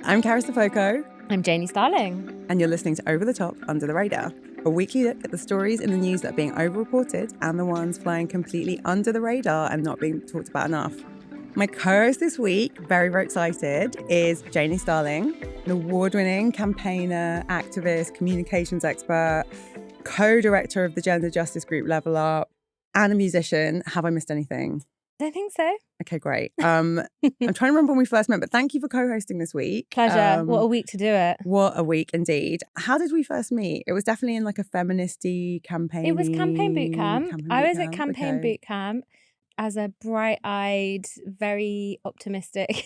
I'm Carys and I'm Janey Starling. and you're listening to Over the Top, Under the Radar, a weekly look at the stories in the news that are being overreported and the ones flying completely under the radar and not being talked about enough. My co-host this week, very, very excited, is Janey Starling, an award-winning campaigner, activist, communications expert, co-director of the gender justice group Level Up, and a musician. Have I missed anything? Don't think so. Okay, great. I'm trying to remember when we first met, but thank you for co-hosting this week. Pleasure. What a week to do it. What a week indeed. How did we first meet? It was definitely in like a feministy campaign. It was campaign boot camp. I was at campaign boot camp as a bright-eyed, very optimistic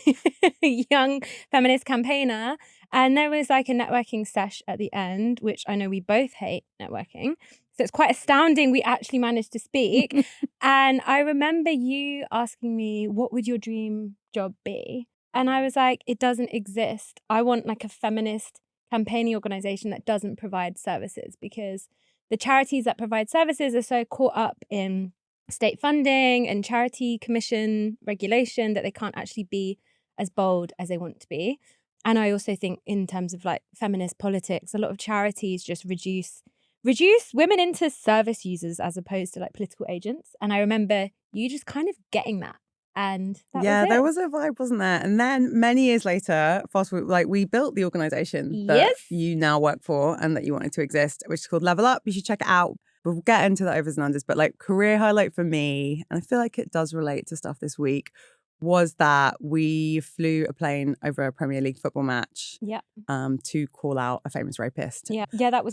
young feminist campaigner. And there was like a networking sesh at the end, which I know we both hate networking. So it's quite astounding we actually managed to speak. And I remember you asking me, what would your dream job be? And I was like, it doesn't exist. I want like a feminist campaigning organization that doesn't provide services, because the charities that provide services are so caught up in state funding and charity commission regulation that they can't actually be as bold as they want to be. And I also think in terms of like feminist politics, a lot of charities just reduce women into service users as opposed to like political agents. And I remember you just kind of getting that. And that was it. There was a vibe, wasn't there? And then many years later, fast forward, like we built the organization that you now work for and that you wanted to exist, which is called Level Up. You should check it out. We'll get into the overs and unders, but like career highlight for me, and I feel like it does relate to stuff this week, was that we flew a plane over a Premier League football match to call out a famous rapist.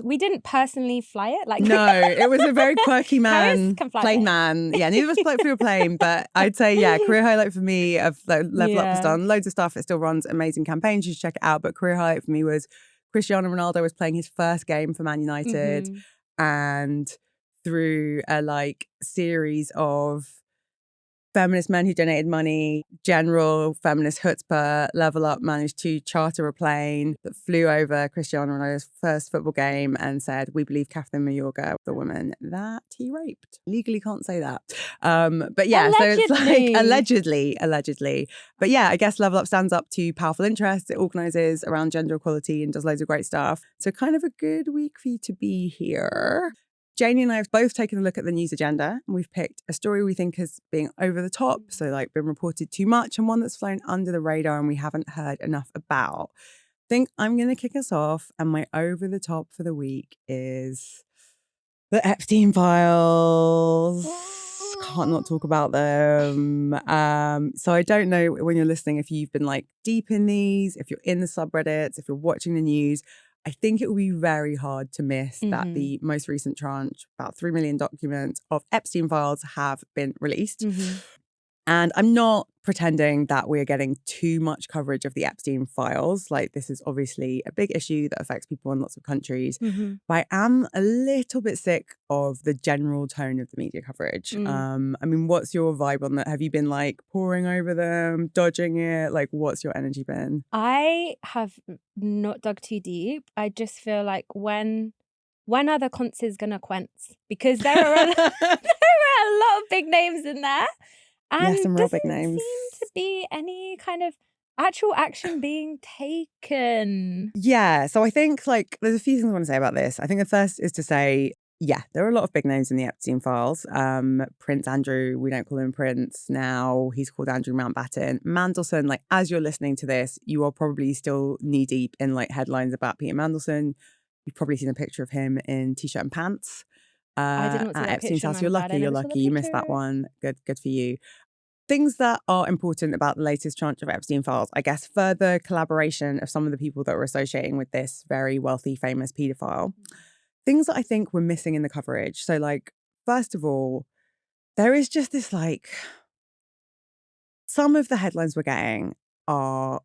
We didn't personally fly it. No, it was a very quirky man, plane man. Yeah, neither of us flew a plane, but I'd say, career highlight for me of Level Up has done loads of stuff. It still runs amazing campaigns. You should check it out. But career highlight for me was Cristiano Ronaldo was playing his first game for Man United, and through a series of feminist men who donated money, general feminist chutzpah, Level Up managed to charter a plane that flew over Cristiano Ronaldo's first football game and said, we believe Catherine Mayorga, the woman that he raped. Legally can't say that. But yeah, allegedly. So it's like allegedly. But yeah, I guess Level Up stands up to powerful interests. It organises around gender equality and does loads of great stuff. So kind of a good week for you to be here. Janey and I have both taken a look at the news agenda, and we've picked a story we think has been over the top, so like been reported too much, and one that's flown under the radar and we haven't heard enough about. I think I'm going to kick us off, and my over the top for the week is the Epstein files. Can't not talk about them. So I don't know when you're listening if you've been like deep in these, if you're in the subreddits, if you're watching the news. I think it will be very hard to miss that the most recent tranche, about 3 million documents of Epstein files, have been released. And I'm not pretending that we're getting too much coverage of the Epstein files. Like, this is obviously a big issue that affects people in lots of countries. But I am a little bit sick of the general tone of the media coverage. I mean, what's your vibe on that? Have you been like poring over them, dodging it? Like, what's your energy been? I have not dug too deep. I just feel like when are the conces gonna quench? Because there are a lot of big names in there. And some real big names. Seem to be any kind of actual action being taken. Yeah, so I think like there's a few things I want to say about this. I think the first is to say, there are a lot of big names in the Epstein files. Prince Andrew, we don't call him Prince now. He's called Andrew Mountbatten. Mandelson, like as you're listening to this, you are probably still knee deep in like headlines about Peter Mandelson. You've probably seen a picture of him in t-shirt and pants. I did not see at that Epstein's picture. house. You're lucky. You missed that one. Good for you. Things that are important about the latest tranche of Epstein files, I guess further collaboration of some of the people that were associating with this very wealthy, famous paedophile. Things that I think were missing in the coverage. So like, first of all, there is just this like, some of the headlines we're getting are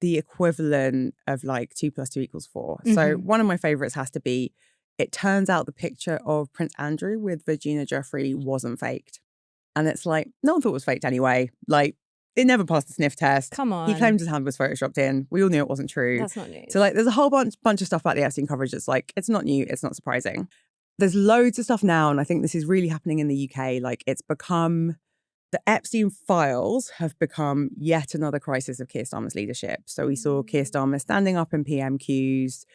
the equivalent of like 2 + 2 = 4. So one of my favorites has to be, it turns out the picture of Prince Andrew with Virginia Giuffre wasn't faked. And it's like, no one thought it was faked anyway. Like, it never passed the sniff test. Come on. He claimed his hand was photoshopped in. We all knew it wasn't true. That's not news. So like, there's a whole bunch of stuff about the Epstein coverage that's like, it's not new, it's not surprising. There's loads of stuff now, and I think this is really happening in the UK. Like, it's become the Epstein files have become yet another crisis of Keir Starmer's leadership. So we saw Keir Starmer standing up in PMQs,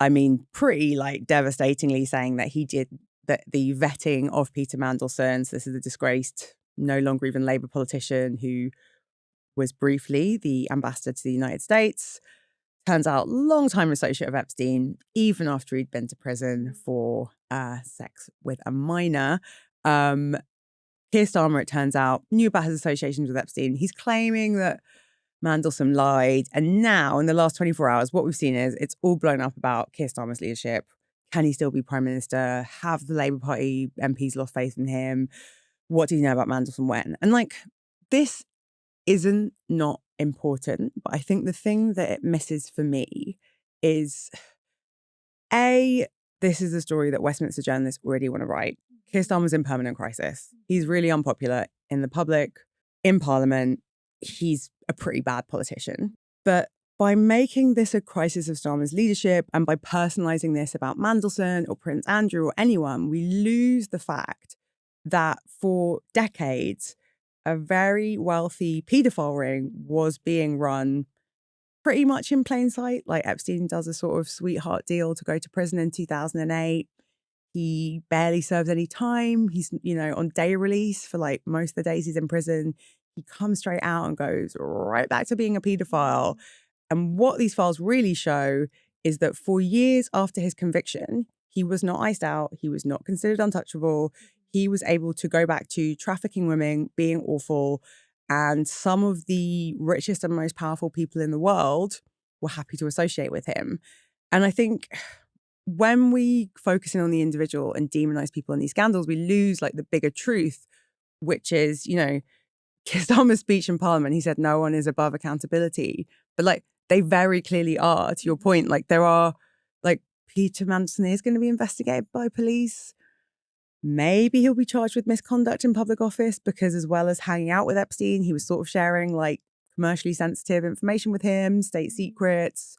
I mean, pretty like devastatingly saying that he did the vetting of Peter Mandelson. So this is a disgraced, no longer even Labour politician who was briefly the ambassador to the United States. Turns out, long-time associate of Epstein, even after he'd been to prison for sex with a minor. Keir Starmer, it turns out, knew about his associations with Epstein. He's claiming that Mandelson lied. And now, in the last 24 hours, what we've seen is it's all blown up about Keir Starmer's leadership. Can he still be Prime Minister? Have the Labour Party MPs lost faith in him? What do you know about Mandelson when? And like, this isn't not important, but I think the thing that it misses for me is, this is a story that Westminster journalists already want to write. Keir Starmer's in permanent crisis. He's really unpopular in the public, in Parliament. He's a pretty bad politician. But by making this a crisis of Starmer's leadership and by personalising this about Mandelson or Prince Andrew or anyone, we lose the fact that for decades, a very wealthy paedophile ring was being run pretty much in plain sight. Like Epstein does a sort of sweetheart deal to go to prison in 2008. He barely serves any time. He's, on day release for like most of the days he's in prison. He comes straight out and goes right back to being a paedophile. And what these files really show is that for years after his conviction, he was not iced out. He was not considered untouchable. He was able to go back to trafficking women, being awful. And some of the richest and most powerful people in the world were happy to associate with him. And I think when we focus in on the individual and demonize people in these scandals, we lose like the bigger truth, which is, Keir Starmer's speech in Parliament, he said no one is above accountability. But like, they very clearly are, to your point. Like, there are, like, Peter Mandelson is going to be investigated by police. Maybe he'll be charged with misconduct in public office because, as well as hanging out with Epstein, he was sort of sharing like commercially sensitive information with him, state secrets,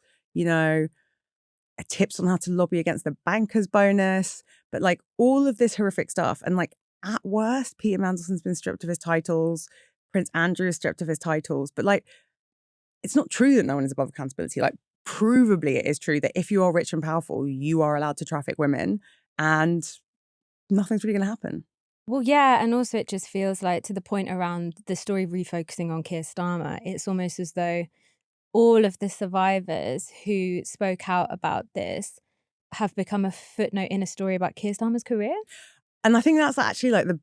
tips on how to lobby against the banker's bonus. But like all of this horrific stuff. And like at worst, Peter Mandelson's been stripped of his titles. Prince Andrew is stripped of his titles. But like, it's not true that no one is above accountability. Like, provably it is true that if you are rich and powerful, you are allowed to traffic women and nothing's really going to happen. Well, yeah, and also it just feels like, to the point around the story refocusing on Keir Starmer, it's almost as though all of the survivors who spoke out about this have become a footnote in a story about Keir Starmer's career. And I think that's actually like the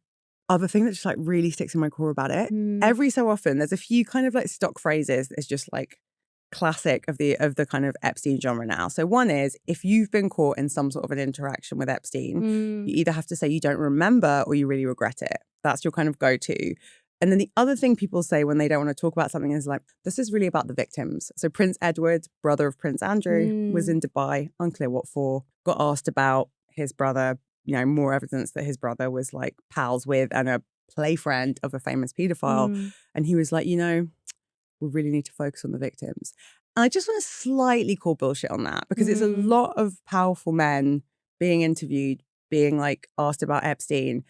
other thing that just like really sticks in my core about it. Every so often, there's a few kind of like stock phrases that's just like classic of the kind of Epstein genre now. So one is, if you've been caught in some sort of an interaction with Epstein, you either have to say you don't remember or you really regret it. That's your kind of go-to. And then the other thing people say when they don't want to talk about something is like, this is really about the victims. So Prince Edward, brother of Prince Andrew, was in Dubai, unclear what for, got asked about his brother, more evidence that his brother was like pals with and a play friend of a famous paedophile. And he was like, we really need to focus on the victims. And I just want to slightly call bullshit on that because it's a lot of powerful men being interviewed, being like asked about Epstein.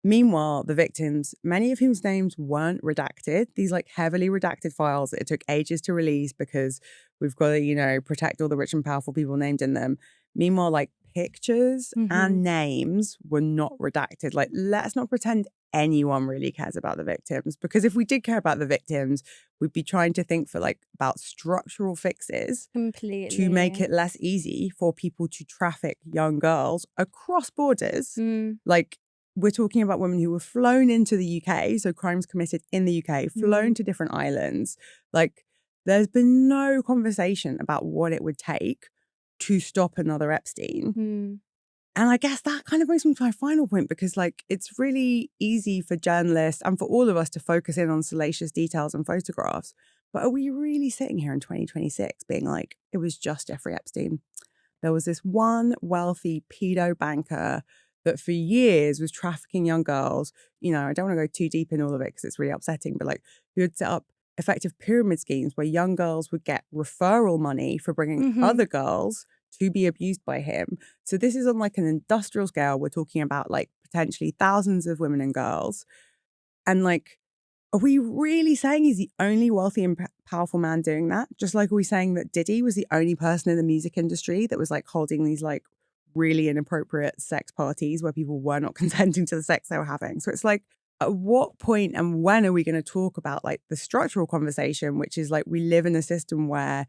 Meanwhile, the victims, many of whose names weren't redacted, these like heavily redacted files that it took ages to release because we've got to, protect all the rich and powerful people named in them. Meanwhile, like pictures and names were not redacted. Like, let's not pretend anyone really cares about the victims, because if we did care about the victims, we'd be trying to think for like about structural fixes to make it less easy for people to traffic young girls across borders. Like, we're talking about women who were flown into the UK, so crimes committed in the UK, flown to different islands. Like, there's been no conversation about what it would take to stop another Epstein. And I guess that kind of brings me to my final point, because like, it's really easy for journalists and for all of us to focus in on salacious details and photographs. But are we really sitting here in 2026 being like, it was just Jeffrey Epstein? There was this one wealthy pedo banker that for years was trafficking young girls. I don't want to go too deep in all of it because it's really upsetting, but like, who would set up effective pyramid schemes where young girls would get referral money for bringing other girls to be abused by him. So this is on like an industrial scale. We're talking about like potentially thousands of women and girls. And like, are we really saying he's the only wealthy and powerful man doing that? Just like, are we saying that Diddy was the only person in the music industry that was like holding these like really inappropriate sex parties where people were not consenting to the sex they were having? So it's like, at what point and when are we going to talk about like the structural conversation, which is like, we live in a system where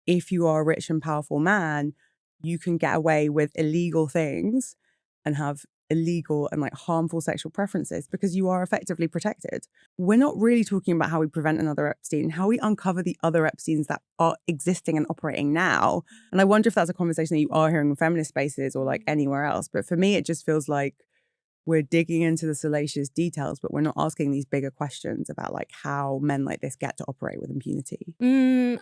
if you are a rich and powerful man, you can get away with illegal things and have illegal and like harmful sexual preferences because you are effectively protected. We're not really talking about how we prevent another Epstein, how we uncover the other Epsteins that are existing and operating now. And I wonder if that's a conversation that you are hearing in feminist spaces or like anywhere else. But for me, it just feels like we're digging into the salacious details, but we're not asking these bigger questions about like how men like this get to operate with impunity.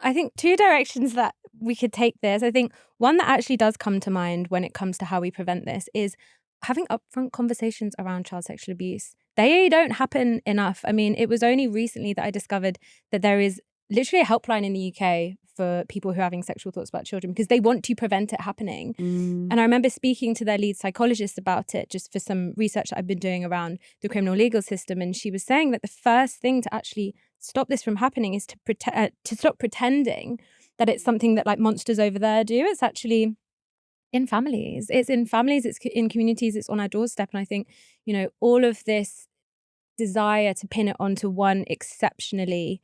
I think two directions that we could take this. I think one that actually does come to mind when it comes to how we prevent this is having upfront conversations around child sexual abuse. They don't happen enough. I mean, it was only recently that I discovered that there is literally a helpline in the UK for people who are having sexual thoughts about children because they want to prevent it happening. And I remember speaking to their lead psychologist about it just for some research that I've been doing around the criminal legal system. And she was saying that the first thing to actually stop this from happening is to stop pretending that it's something that like monsters over there do. It's actually in families. It's in families, it's in communities, it's on our doorstep. And I think, you know, all of this desire to pin it onto one exceptionally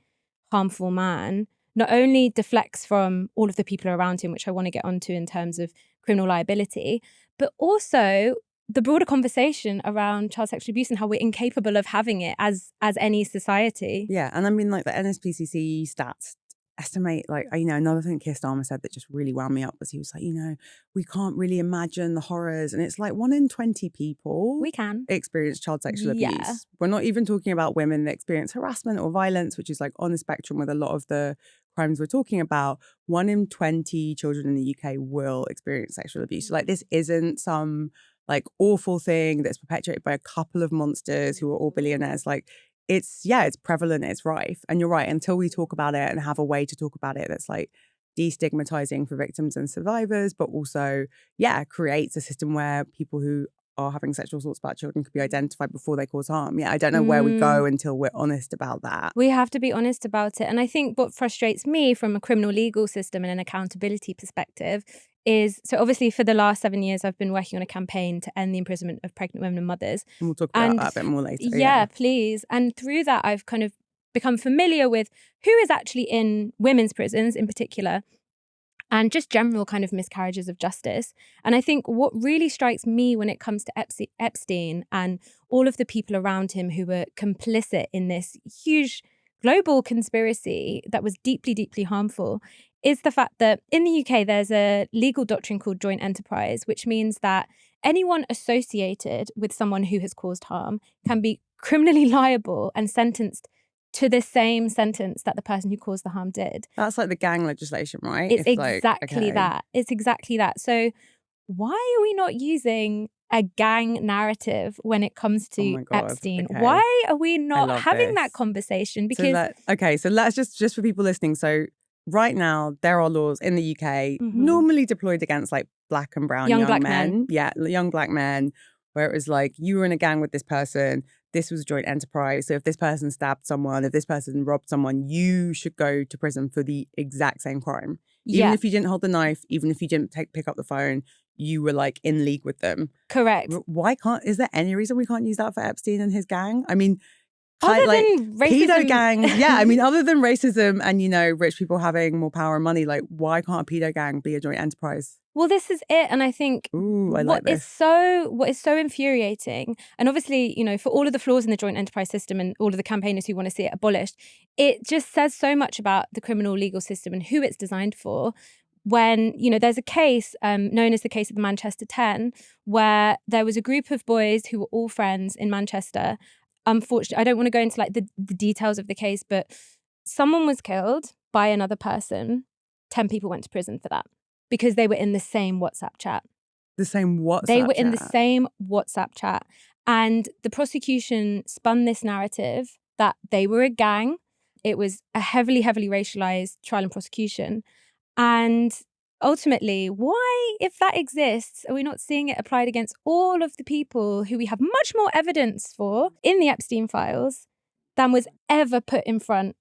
harmful man not only deflects from all of the people around him, which I want to get onto in terms of criminal liability, but also the broader conversation around child sexual abuse and how we're incapable of having it as any society. Yeah, and I mean, like the NSPCC stats estimate, like, you know, another thing Keir Starmer said that just really wound me up was he was like, you know, we can't really imagine the horrors. And it's like 1 in 20 people we can experience child sexual abuse. Yeah. We're not even talking about women that experience harassment or violence, which is like on the spectrum with a lot of the crimes we're talking about. 1 in 20 children in the UK will experience sexual abuse. So like, this isn't some like awful thing that's perpetuated by a couple of monsters who are all billionaires. Like, it's prevalent, it's rife. And you're right, until we talk about it and have a way to talk about it that's like destigmatizing for victims and survivors, but also, creates a system where people who are having sexual assaults about children could be identified before they cause harm. Yeah, I don't know where we go until we're honest about that. We have to be honest about it. And I think what frustrates me from a criminal legal system and an accountability perspective is, so obviously for the last 7 years, I've been working on a campaign to end the imprisonment of pregnant women and mothers. And we'll talk about that a bit more later. Yeah, please. And through that, I've kind of become familiar with who is actually in women's prisons in particular, and just general kind of miscarriages of justice. And I think what really strikes me when it comes to Epstein and all of the people around him who were complicit in this huge global conspiracy that was deeply, deeply harmful is the fact that in the UK, there's a legal doctrine called joint enterprise, which means that anyone associated with someone who has caused harm can be criminally liable and sentenced to the same sentence that the person who caused the harm did. That's like the gang legislation, right? It's exactly that. It's exactly that. So why are we not using a gang narrative when it comes to Epstein? Okay. Why are we not having that conversation? Because so let's just for people listening. So right now, there are laws in the UK normally deployed against like black and brown young black men. Yeah, young black men, where it was like, you were in a gang with this person, this was a joint enterprise. So if this person stabbed someone, if this person robbed someone, you should go to prison for the exact same crime. Even if you didn't hold the knife, even if you didn't pick up the phone, you were like in league with them. Correct. Is there any reason we can't use that for Epstein and his gang? I mean, other than racism. Pedo gang, I mean, other than racism and, you know, rich people having more power and money, like, why can't a pedo gang be a joint enterprise? Well, this is it. And I think what is so infuriating, and obviously, you know, for all of the flaws in the joint enterprise system and all of the campaigners who want to see it abolished, it just says so much about the criminal legal system and who it's designed for. When, you know, there's a case known as the case of the Manchester 10, where there was a group of boys who were all friends in Manchester. Unfortunately, I don't want to go into like the details of the case, but someone was killed by another person. 10 people went to prison for that because they were in the same WhatsApp chat. The same WhatsApp They were chat? in the same WhatsApp chat. And the prosecution spun this narrative that they were a gang. It was a heavily, heavily racialized trial and prosecution. And ultimately, why, if that exists, are we not seeing it applied against all of the people who we have much more evidence for in the Epstein files than was ever put in front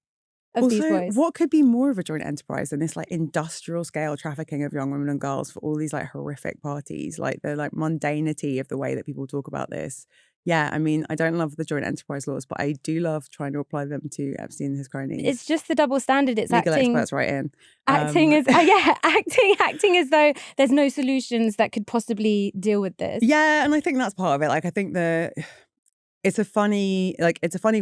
of these boys. What could be more of a joint enterprise than this like industrial scale trafficking of young women and girls for all these like horrific parties, like the like mundanity of the way that people talk about this. Yeah, I mean, I don't love the joint enterprise laws, but I do love trying to apply them to Epstein and his cronies. It's just the double standard. It's legal acting, experts right in. Acting as though there's no solutions that could possibly deal with this. Yeah, and I think that's part of it. Like, I think it's a funny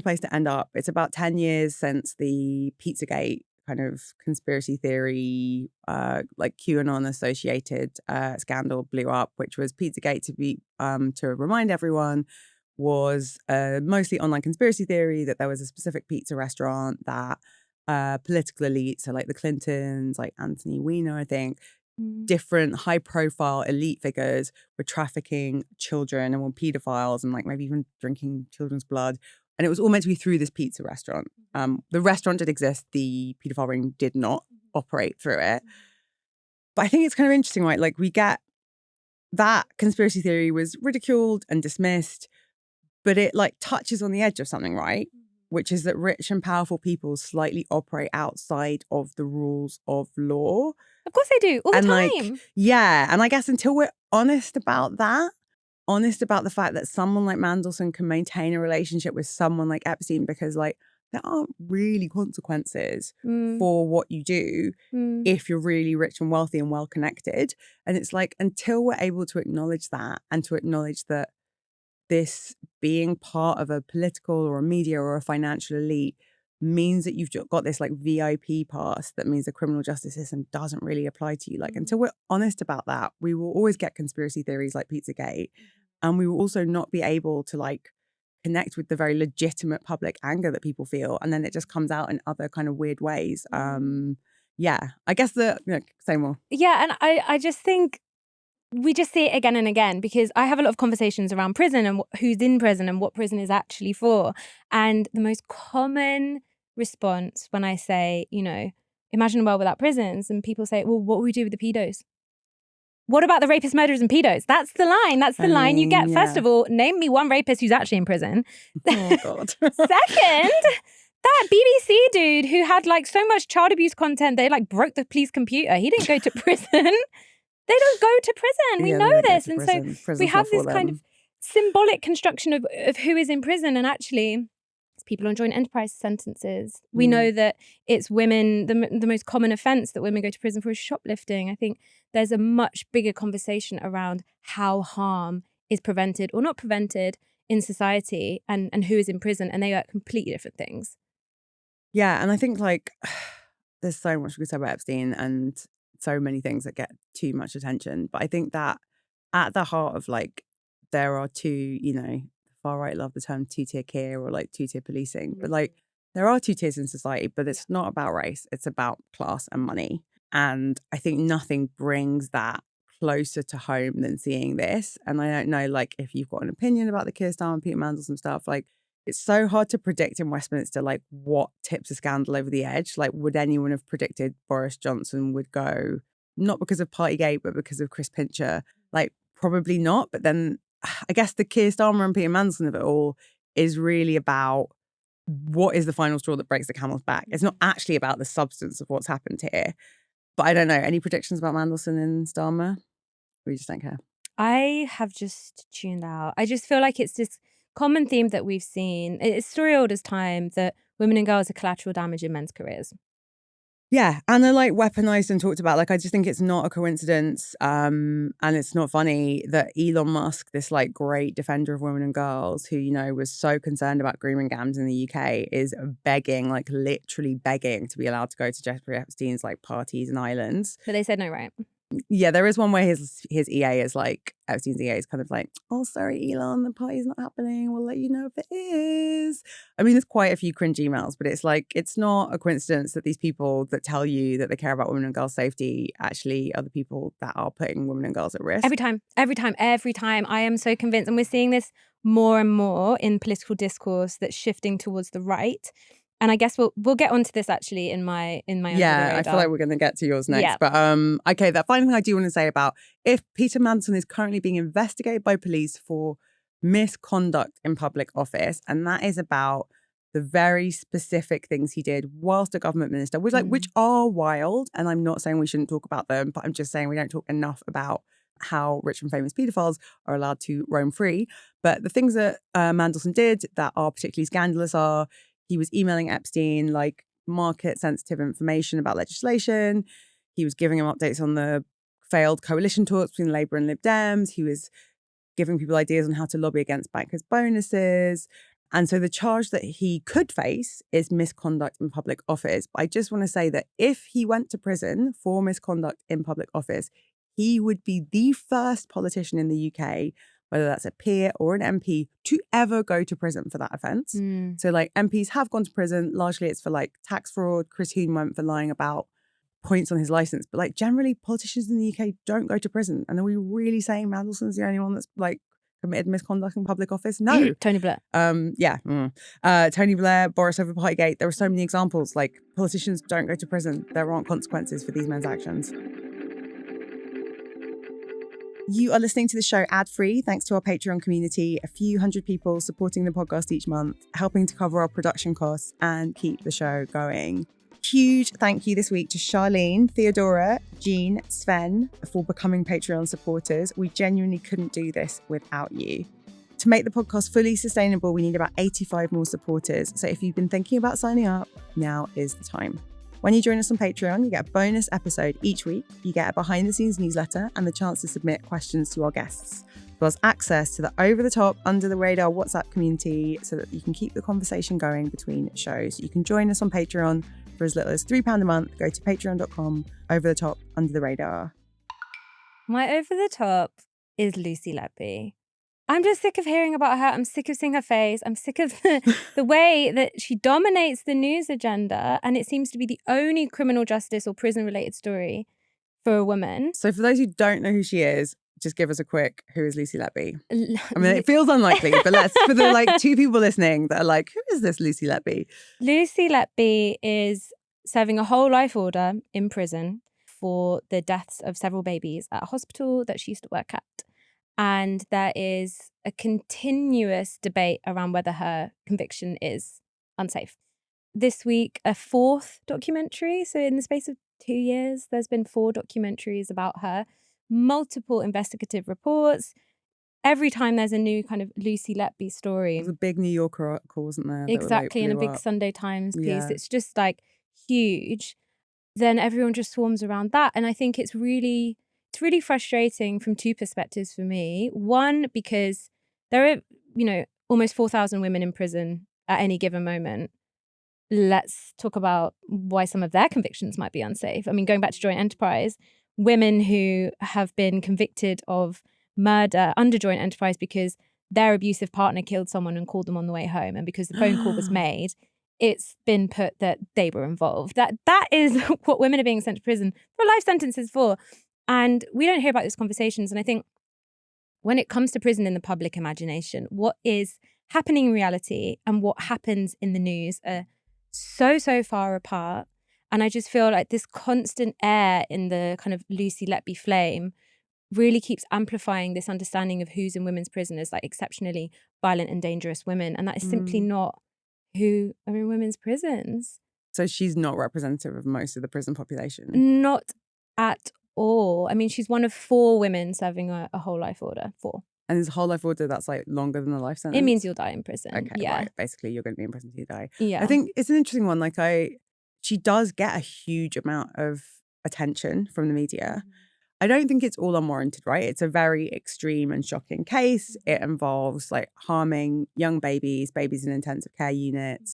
place to end up. It's about 10 years since the Pizzagate kind of conspiracy theory, like QAnon associated scandal blew up, which was Pizzagate to remind everyone was a mostly online conspiracy theory that there was a specific pizza restaurant that political elites, so like the Clintons, like Anthony Weiner, I think, different high-profile elite figures were trafficking children and were pedophiles and like maybe even drinking children's blood. And it was all meant to be through this pizza restaurant. The restaurant did exist. The pedophile ring did not operate through it. But I think it's kind of interesting, right? Like we get that conspiracy theory was ridiculed and dismissed, but it like touches on the edge of something, right? Which is that rich and powerful people slightly operate outside of the rules of law. Of course they do, all the time. Like, yeah, and I guess until we're honest about that, honest about the fact that someone like Mandelson can maintain a relationship with someone like Epstein, because like there aren't really consequences for what you do if you're really rich and wealthy and well connected. And it's like until we're able to acknowledge that and to acknowledge that this being part of a political or a media or a financial elite means that you've got this like VIP pass that means the criminal justice system doesn't really apply to you. Like until we're honest about that, we will always get conspiracy theories like Pizzagate, and we will also not be able to like connect with the very legitimate public anger that people feel, and then it just comes out in other kind of weird ways. Yeah, I guess say more. Yeah, and I just think we just see it again and again, because I have a lot of conversations around prison and who's in prison and what prison is actually for. And the most common response when I say, imagine a world without prisons, and people say, well, what will we do with the pedos? What about the rapists, murderers and pedos? That's the line. That's the line you get. Yeah. First of all, name me one rapist who's actually in prison. Oh, God. Second, that BBC dude who had like so much child abuse content, they like broke the police computer. He didn't go to prison. They don't go to prison. We know this. And so we have this kind of symbolic construction of who is in prison. And actually, it's people on joint enterprise sentences. We know that it's women. The most common offence that women go to prison for is shoplifting. I think there's a much bigger conversation around how harm is prevented or not prevented in society and who is in prison. And they are completely different things. Yeah. And I think like there's so much we could say about Epstein and so many things that get too much attention. But I think that at the heart of like, there are two, far right love the term two-tier care or like two-tier policing. But like, there are two tiers in society, but it's not about race. It's about class and money. And I think nothing brings that closer to home than seeing this. And I don't know, like, if you've got an opinion about the Keir Starmer, Peter Mandelson stuff, like, it's so hard to predict in Westminster, like, what tips a scandal over the edge. Like, would anyone have predicted Boris Johnson would go, not because of Partygate, but because of Chris Pincher? Like, probably not. But then I guess the Keir Starmer and Peter Mandelson of it all is really about what is the final straw that breaks the camel's back. It's not actually about the substance of what's happened here. But I don't know. Any predictions about Mandelson and Starmer? We just don't care. I have just tuned out. I just feel like it's this common theme that we've seen. It's story old as time that women and girls are collateral damage in men's careers. Yeah, and they're like weaponized and talked about. Like, I just think it's not a coincidence, and it's not funny that Elon Musk, this like great defender of women and girls, who was so concerned about grooming scams in the UK, is begging, like literally begging, to be allowed to go to Jeffrey Epstein's like parties and islands. But they said no, right? Yeah, there is one where his EA is like, Epstein's EA is kind of like, oh, sorry, Elon, the party's not happening. We'll let you know if it is. I mean, there's quite a few cringe emails, but it's like, it's not a coincidence that these people that tell you that they care about women and girls' safety actually are the people that are putting women and girls at risk. Every time. I am so convinced. And we're seeing this more and more in political discourse that's shifting towards the right. And I guess we'll get onto this actually in my yeah, I feel like we're going to get to yours next. Yeah. But okay, that final thing I do want to say about if Peter Mandelson is currently being investigated by police for misconduct in public office, and that is about the very specific things he did whilst a government minister, which are wild. And I'm not saying we shouldn't talk about them, but I'm just saying we don't talk enough about how rich and famous paedophiles are allowed to roam free. But the things that Mandelson did that are particularly scandalous are he was emailing Epstein like market sensitive information about legislation. He was giving him updates on the failed coalition talks between Labour and Lib Dems. He was giving people ideas on how to lobby against bankers' bonuses. And so the charge that he could face is misconduct in public office. But I just want to say that if he went to prison for misconduct in public office, he would be the first politician in the UK, whether that's a peer or an MP, to ever go to prison for that offence. So like MPs have gone to prison. Largely it's for like tax fraud. Chris Huhne went for lying about points on his licence. But like generally politicians in the UK don't go to prison. And are we really saying Mandelson's the only one that's like committed misconduct in public office? No. Tony Blair. Tony Blair, Boris over Partygate. There are so many examples. Like politicians don't go to prison. There aren't consequences for these men's actions. You are listening to the show ad-free thanks to our Patreon community, a few hundred people supporting the podcast each month, helping to cover our production costs and keep the show going. Huge thank you this week to Charlene, Theodora, Jean, Sven for becoming Patreon supporters. We genuinely couldn't do this without you. To make the podcast fully sustainable, we need about 85 more supporters. So if you've been thinking about signing up, now is the time. When you join us on Patreon, you get a bonus episode each week. You get a behind-the-scenes newsletter and the chance to submit questions to our guests, plus access to the over-the-top, under-the-radar WhatsApp community so that you can keep the conversation going between shows. You can join us on Patreon for as little as £3 a month. Go to patreon.com, over-the-top, under-the-radar. My over-the-top is Lucy Letby. I'm just sick of hearing about her. I'm sick of seeing her face. I'm sick of the way that she dominates the news agenda. And it seems to be the only criminal justice or prison-related story for a woman. So for those who don't know who she is, just give us a quick, who is Lucy Letby? I mean, it feels unlikely, but for the like two people listening that are like, who is this Lucy Letby? Lucy Letby is serving a whole life order in prison for the deaths of several babies at a hospital that she used to work at. And there is a continuous debate around whether her conviction is unsafe. This week, a fourth documentary. So in the space of 2 years, there's been 4 documentaries about her, multiple investigative reports. Every time there's a new kind of Lucy Letby story. There's a big New Yorker article, wasn't there? Exactly, and a big Sunday Times piece. Yeah. It's just like huge. Then everyone just swarms around that. And I think it's really frustrating from 2 perspectives for me. One, because there are, almost 4,000 women in prison at any given moment. Let's talk about why some of their convictions might be unsafe. I mean, going back to joint enterprise, women who have been convicted of murder under joint enterprise because their abusive partner killed someone and called them on the way home, and because the phone call was made, it's been put that they were involved. That is what women are being sent to prison for life sentences for. And we don't hear about these conversations. And I think when it comes to prison in the public imagination, what is happening in reality and what happens in the news are so far apart. And I just feel like this constant air in the kind of Lucy Letby flame really keeps amplifying this understanding of who's in women's prison as like exceptionally violent and dangerous women. And that is simply not who are in women's prisons. So she's not representative of most of the prison population? Not at all. I mean, she's one of 4 women serving a whole life order. 4. And this whole life order that's like longer than a life sentence? It means you'll die in prison. Okay, yeah. Right. Basically, you're going to be in prison till you die. Yeah. I think it's an interesting one. Like she does get a huge amount of attention from the media. I don't think it's all unwarranted, right? It's a very extreme and shocking case. It involves like harming young babies in intensive care units.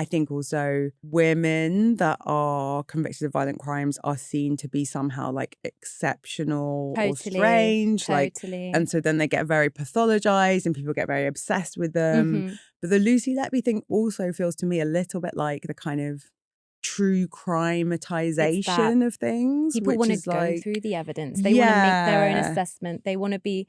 I think also women that are convicted of violent crimes are seen to be somehow like exceptional or strange. Totally. And so then they get very pathologized and people get very obsessed with them. But the Lucy Letby thing also feels to me a little bit like the kind of true crimeization of things. People want to go through the evidence. They want to make their own assessment. They want to be,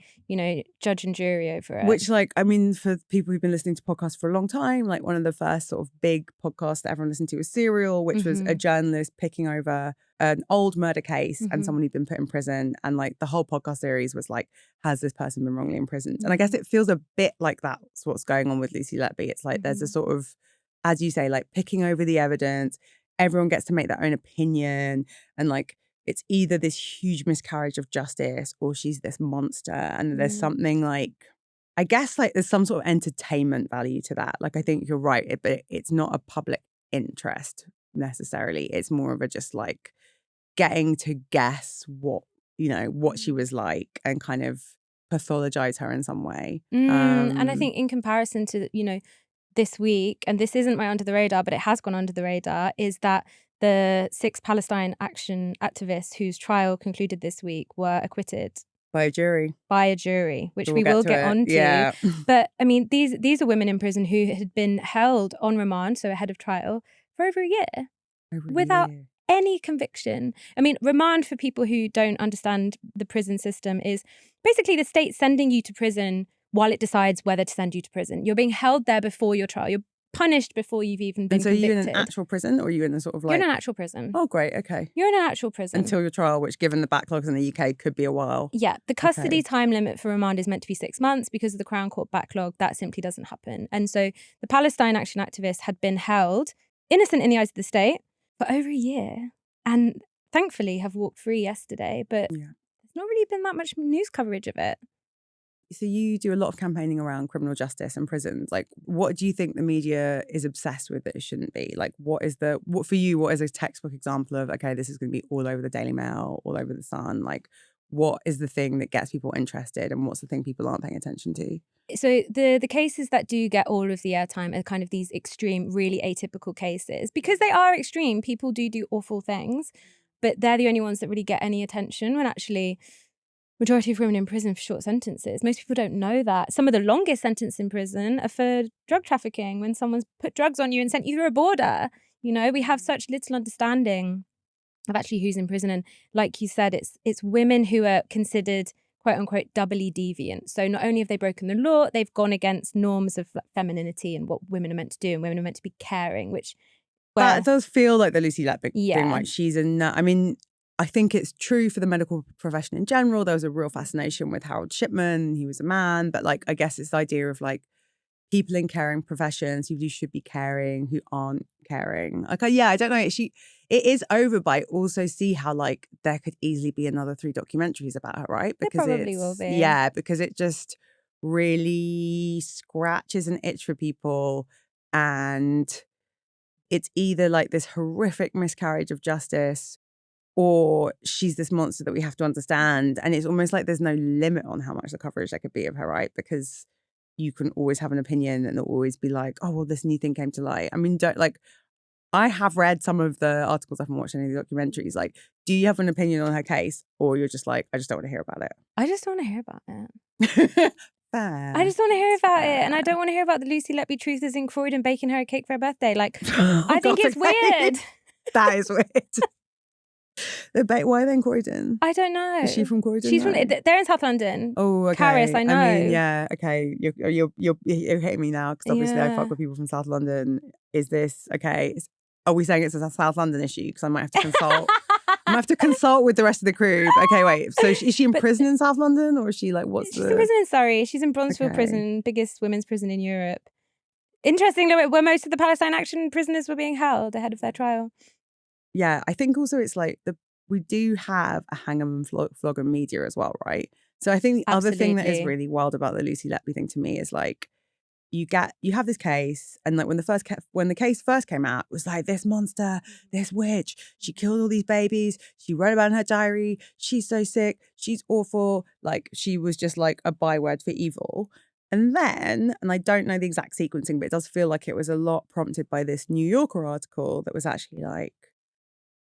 judge and jury over it. Which, like, I mean, for people who've been listening to podcasts for a long time, like one of the first sort of big podcasts that everyone listened to was Serial, which was a journalist picking over an old murder case and someone who'd been put in prison. And like the whole podcast series was like, has this person been wrongly imprisoned? And I guess it feels a bit like that's what's going on with Lucy Letby. It's like there's a sort of as you say, like picking over the evidence. Everyone gets to make their own opinion, and like it's either this huge miscarriage of justice or she's this monster. And there's something like, I guess like there's some sort of entertainment value to that. Like I think you're right, but it's not a public interest necessarily. It's more of a just like getting to guess what she was like and kind of pathologize her in some way. And I think in comparison to, this week, and this isn't my under the radar, but it has gone under the radar, is that the 6 Palestine Action activists whose trial concluded this week were acquitted. By a jury, which we will get onto. Yeah. But I mean, these are women in prison who had been held on remand, so ahead of trial, for over a year without any conviction. I mean, remand, for people who don't understand the prison system, is basically the state sending you to prison while it decides whether to send you to prison. You're being held there before your trial. You're punished before you've even been convicted. So you're in an actual prison, or are you in a sort of like... You're in an actual prison. Oh, great, okay. You're in an actual prison. Until your trial, which given the backlogs in the UK could be a while. Yeah, the custody time limit for remand is meant to be 6 months because of the Crown Court backlog. That simply doesn't happen. And so the Palestine Action activists had been held, innocent in the eyes of the state, for over a year. And thankfully have walked free yesterday, but there's not really been that much news coverage of it. So you do a lot of campaigning around criminal justice and prisons. Like, what do you think the media is obsessed with that it shouldn't be? Like, what is a textbook example of, okay, this is going to be all over the Daily Mail, all over the Sun? Like, what is the thing that gets people interested, and what's the thing people aren't paying attention to? So the cases that do get all of the airtime are kind of these extreme, really atypical cases. Because they are extreme, people do awful things, but they're the only ones that really get any attention, when actually... majority of women in prison for short sentences. Most people don't know that. Some of the longest sentences in prison are for drug trafficking, when someone's put drugs on you and sent you through a border. We have such little understanding of actually who's in prison. And like you said, it's women who are considered, quote unquote, doubly deviant. So not only have they broken the law, they've gone against norms of femininity and what women are meant to do, and women are meant to be caring, that does feel like the Lucy Letby thing, right? She's I think it's true for the medical profession in general. There was a real fascination with Harold Shipman. He was a man, but like, I guess it's the idea of like people in caring professions who should be caring, who aren't caring. Like, I don't know. It is over, but I also see how like there could easily be another 3 documentaries about her, right? Because there probably will be. Yeah, because it just really scratches an itch for people, and it's either like this horrific miscarriage of justice, or she's this monster that we have to understand. And it's almost like there's no limit on how much the coverage there could be of her, right? Because you can always have an opinion, and it'll always be like, oh, well, this new thing came to light. I mean, I have read some of the articles. I haven't watched any of the documentaries. Like, do you have an opinion on her case, or you're just like, I just don't want to hear about it? I just don't want to hear about it. Fair. I just want to hear about it, and I don't want to hear about the Lucy Letby truth is in Croydon baking her a cake for her birthday. Like, I think it's weird. That is weird. Why are they in Croydon? I don't know. Is she from Croydon? She's they're in South London. Oh, okay. Carys, I know. I mean, yeah, okay. You're hitting me now, because obviously I fuck with people from South London. Is this okay? Are we saying it's a South London issue? Because I might have to consult. I might have to consult with the rest of the crew. Okay, wait. So is she in prison in South London, or is she like She's in prison in Surrey. She's in Bronzefield Prison, biggest women's prison in Europe. Interestingly, where most of the Palestine Action prisoners were being held ahead of their trial. Yeah, I think also it's like we do have a hang 'em and flog 'em media as well, right? So I think the other thing that is really wild about the Lucy Letby thing to me is like you have this case, and like when the case first came out, it was like this monster, this witch, she killed all these babies, she wrote about it in her diary, she's so sick, she's awful, like she was just like a byword for evil. And then, and I don't know the exact sequencing, but it does feel like it was a lot prompted by this New Yorker article that was actually like,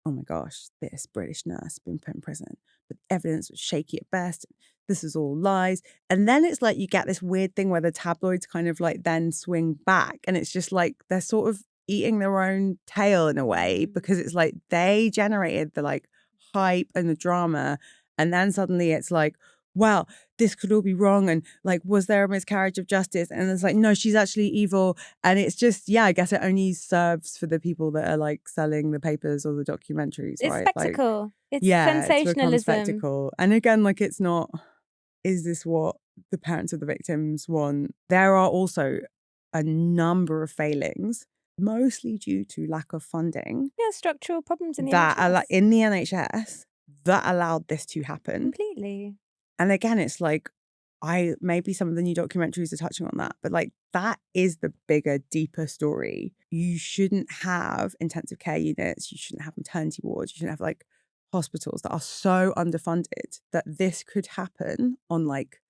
oh my gosh, this British nurse been put in prison, but evidence was shaky at best. This is all lies. And then it's like you get this weird thing where the tabloids kind of like then swing back, and it's just like they're sort of eating their own tail in a way, because it's like they generated the like hype and the drama, and then suddenly it's like, wow, this could all be wrong, and like, was there a miscarriage of justice? And it's like, no, she's actually evil. And it's just, I guess it only serves for the people that are like selling the papers or the documentaries, it's right? Spectacle. Like, it's sensationalism. It's spectacle. And again, like, it's not, is this what the parents of the victims want? There are also a number of failings mostly due to lack of funding. Yeah, structural problems in the NHS. In the NHS that allowed this to happen. Completely. And again, it's like, maybe some of the new documentaries are touching on that, but like that is the bigger, deeper story. You shouldn't have intensive care units. You shouldn't have maternity wards. You shouldn't have like hospitals that are so underfunded that this could happen on like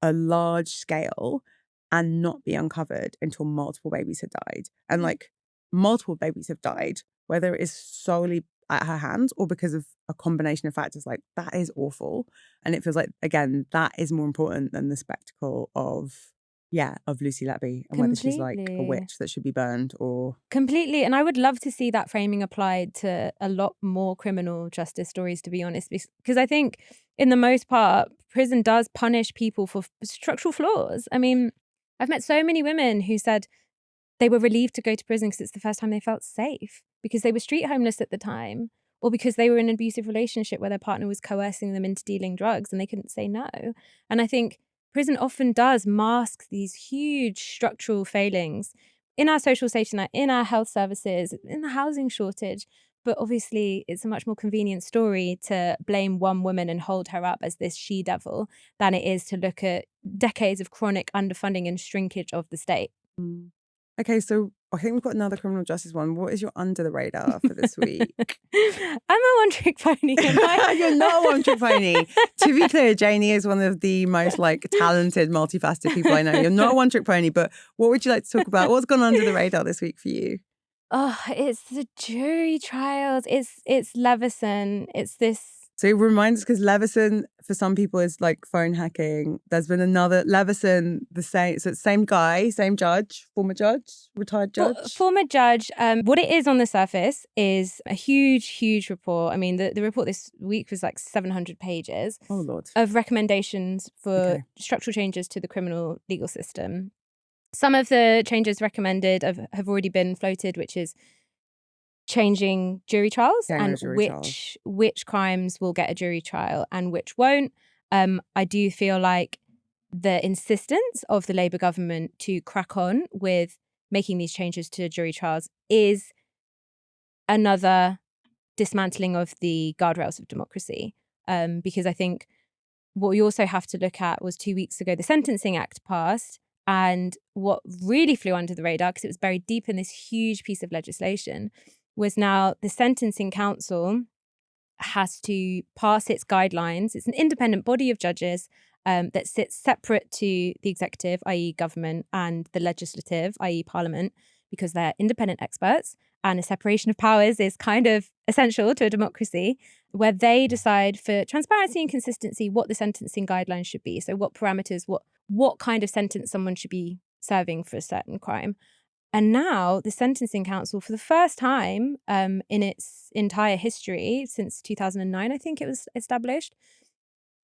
a large scale and not be uncovered until multiple babies had died. And like multiple babies have died, whether it is solely at her hands or because of a combination of factors. Like that is awful. And it feels like, again, that is more important than the spectacle of Lucy Letby and whether she's like a witch that should be burned or... Completely. And I would love to see that framing applied to a lot more criminal justice stories, to be honest, because I think in the most part, prison does punish people for structural flaws. I mean, I've met so many women who said they were relieved to go to prison because it's the first time they felt safe, because they were street homeless at the time, or because they were in an abusive relationship where their partner was coercing them into dealing drugs and they couldn't say no. And I think prison often does mask these huge structural failings in our social safety net, in our health services, in the housing shortage. But obviously, it's a much more convenient story to blame one woman and hold her up as this she-devil than it is to look at decades of chronic underfunding and shrinkage of the state. Okay, so I think we've got another criminal justice one. What is your under the radar for this week? I'm a one-trick pony. You're not a one-trick pony. To be clear, Janey is one of the most like talented, multifaceted people I know. You're not a one-trick pony, but what would you like to talk about? What's gone under the radar this week for you? Oh, it's the jury trials. It's Leveson. It's this. So it reminds us, because Leveson for some people is like phone hacking. There's been another Leveson, the same guy, same judge, former judge, retired judge. Former judge. What it is on the surface is a huge report. I mean, the report this week was like 700 pages. Oh Lord. Of recommendations for structural changes to the criminal legal system. Some of the changes recommended have already been floated, which is changing jury trials and which crimes will get a jury trial and which won't. I do feel like the insistence of the Labour government to crack on with making these changes to jury trials is another dismantling of the guardrails of democracy. Because I think what we also have to look at was 2 weeks ago, the Sentencing Act passed. And what really flew under the radar, because it was buried deep in this huge piece of legislation, was now the Sentencing Council has to pass its guidelines. It's an independent body of judges that sits separate to the executive, i.e. government, and the legislative, i.e. parliament, because they're independent experts. And a separation of powers is kind of essential to a democracy, where they decide for transparency and consistency what the sentencing guidelines should be. So what parameters, what kind of sentence someone should be serving for a certain crime. And now the Sentencing Council, for the first time in its entire history, since 2009, I think it was established,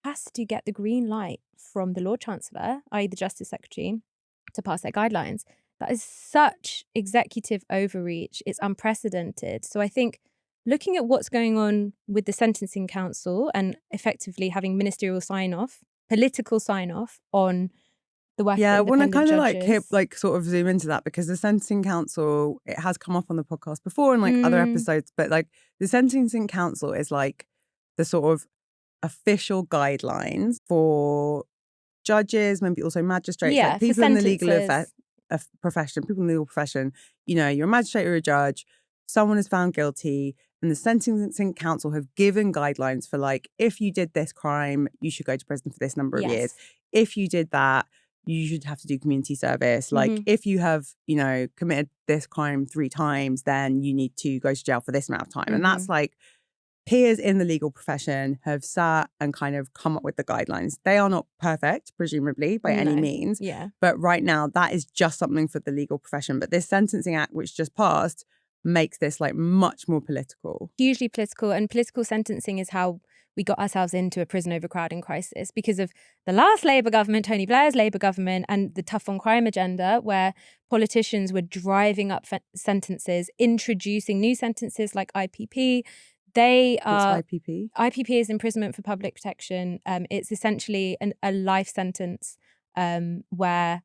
has to get the green light from the Lord Chancellor, i.e. the Justice Secretary, to pass their guidelines. That is such executive overreach. It's unprecedented. So I think looking at what's going on with the Sentencing Council and effectively having ministerial sign-off, political sign-off on the work of independent judges. Yeah, I kind of sort of zoom into that, because the Sentencing Council, it has come up on the podcast before and like other episodes, but like the Sentencing Council is like the sort of official guidelines for judges, maybe also magistrates, like people in the legal profession, people in the legal profession. You know, you're a magistrate or a judge, someone is found guilty, and the Sentencing Council have given guidelines for like, if you did this crime, you should go to prison for this number of years. If you did that, you should have to do community service. Like if you have, committed this crime 3 times, then you need to go to jail for this amount of time. And that's like, peers in the legal profession have sat and kind of come up with the guidelines. They are not perfect, presumably, by any means. Yeah. But right now, that is just something for the legal profession. But this Sentencing Act, which just passed, makes this like much more political. Hugely political. And political sentencing is how we got ourselves into a prison overcrowding crisis because of the last Labour government, Tony Blair's Labour government, and the tough on crime agenda, where politicians were driving up sentences, introducing new sentences like IPP. What's IPP? IPP is imprisonment for public protection. It's essentially a life sentence where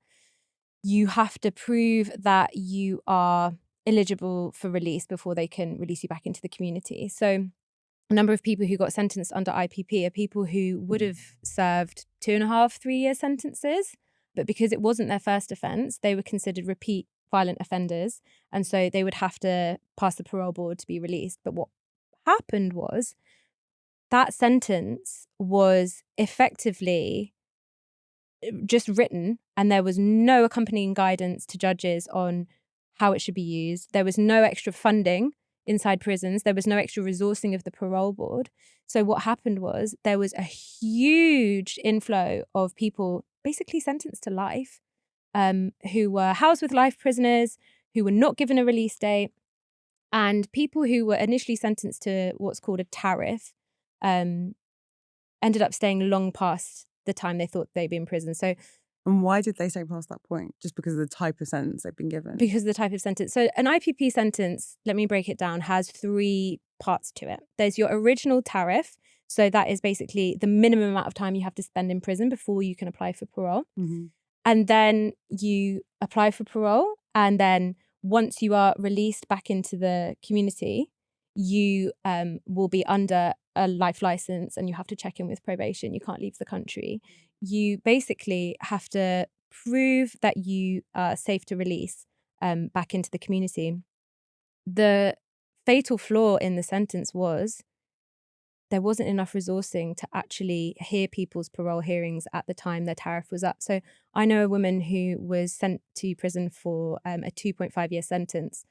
you have to prove that you are eligible for release before they can release you back into the community. So a number of people who got sentenced under IPP are people who would have served 2.5, 3-year sentences, but because it wasn't their first offence, they were considered repeat violent offenders, and so they would have to pass the parole board to be released. But what happened was that sentence was effectively just written, and there was no accompanying guidance to judges on how it should be used. There was no extra funding inside prisons. There was no extra resourcing of the parole board. So what happened was there was a huge inflow of people basically sentenced to life, who were housed with life prisoners, who were not given a release date, and people who were initially sentenced to what's called a tariff ended up staying long past the time they thought they'd be in prison. So, and why did they stay past that point? Just because of the type of sentence they've been given? Because of the type of sentence. So an IPP sentence, let me break it down, has 3 parts to it. There's your original tariff. So that is basically the minimum amount of time you have to spend in prison before you can apply for parole. Mm-hmm. And then you apply for parole. And then once you are released back into the community, you will be under a life license and you have to check in with probation. You can't leave the country. You basically have to prove that you are safe to release back into the community. The fatal flaw in the sentence was there wasn't enough resourcing to actually hear people's parole hearings at the time their tariff was up. So I know a woman who was sent to prison for a 2.5-year sentence,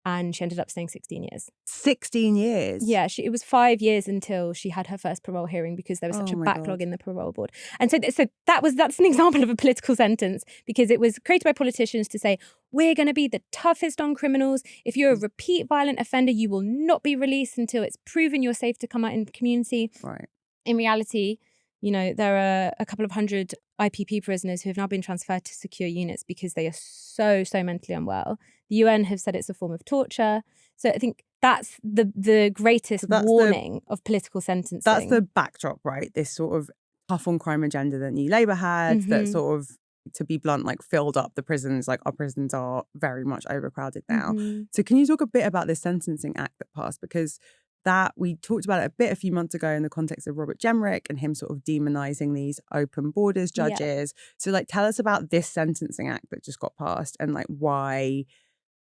and she ended up staying 16 years. 16 years? Yeah, it was 5 years until she had her first parole hearing because there was such a backlog in the parole board. And so that's an example of a political sentence, because it was created by politicians to say, we're going to be the toughest on criminals. If you're a repeat violent offender, you will not be released until it's proven you're safe to come out in the community. Right. In reality, there are a couple of hundred IPP prisoners who have now been transferred to secure units because they are so mentally unwell. The UN have said it's a form of torture. So I think that's the greatest warning of political sentencing. That's the backdrop, right? This sort of tough on crime agenda that New Labour had, that sort of, to be blunt, filled up the prisons. Our prisons are very much overcrowded now. So can you talk a bit about this sentencing act that passed? Because that we talked about it a bit a few months ago in the context of Robert Jenrick and him sort of demonizing these open borders judges. Yeah. So tell us about this sentencing act that just got passed and why